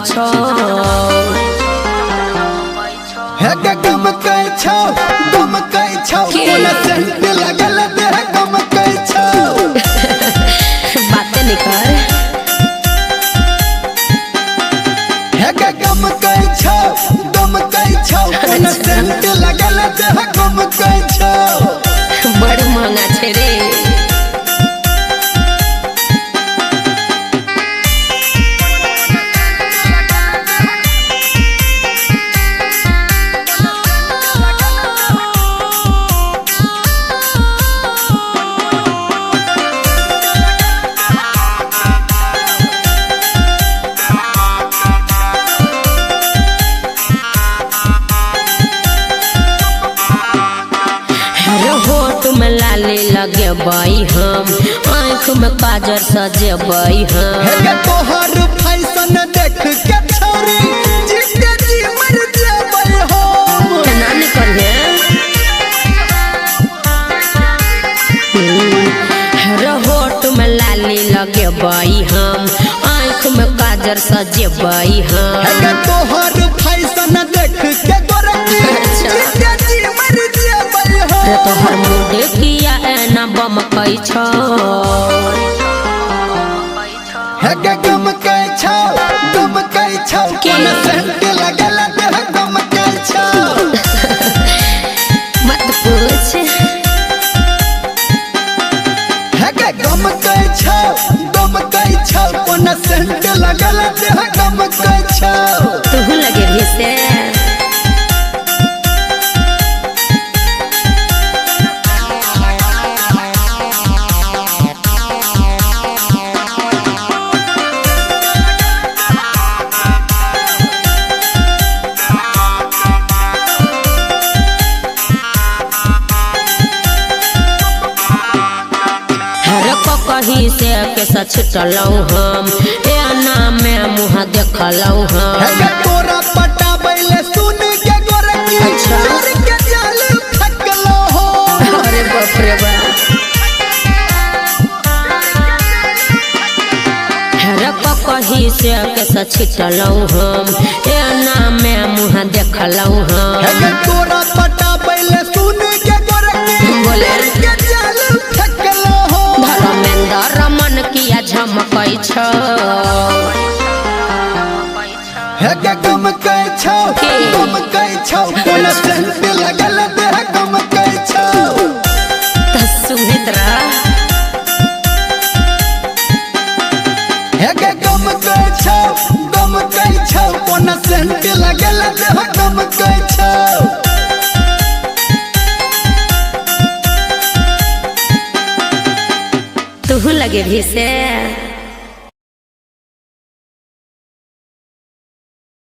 छो हे के गम कै छौ कोना सेंट लगल दे गम कै छौ बातें नहीं कर हे के गम कै छौ कोना सेंट लगल दे गम कै छौ बड़ महंगा छे रे लाली लगे बाई हम आँख में काजर सजे बाई हम हे के तोहर फैशन देख के छोरी जिते जी मर जेबै हम ना नहीं करिए होठ में लाली लगे बाई हम आँख में काजर सजे बाई हम हे के तोहर फैशन देख के गोरकी जिते जी मर जेबै हम रे तोहर मुंह किया एना बम कै छो हे के गम कै छौ कोना सेंट लगल दे गम कै छौ मत पूछ हे के गम कै छौ कोना सेंट लगल दे गम कै छौ तू लगे भी से कहीं से के सच चलऊ हम एना में मुँह देखलऊ हम हे के तोरा पटाबैले सुन के गोरकी अच्छा। चोर के जाल फकलो हो अरे बाप रे बाप कहीं से के सच चलऊ हम एना में मुँह देखलऊ हम हे के तोरा पटाबैले सुन के गोरकी बोले के जाल फकलो हो धर्मेंद्र रमन किया झमकै छो हे के गम कै छौ कोना सेंट लगल दे गम कै छौ सुमित रह हे के गम कै छौ कोना सेंट लगल दे गम कै छौ तू लगे भी से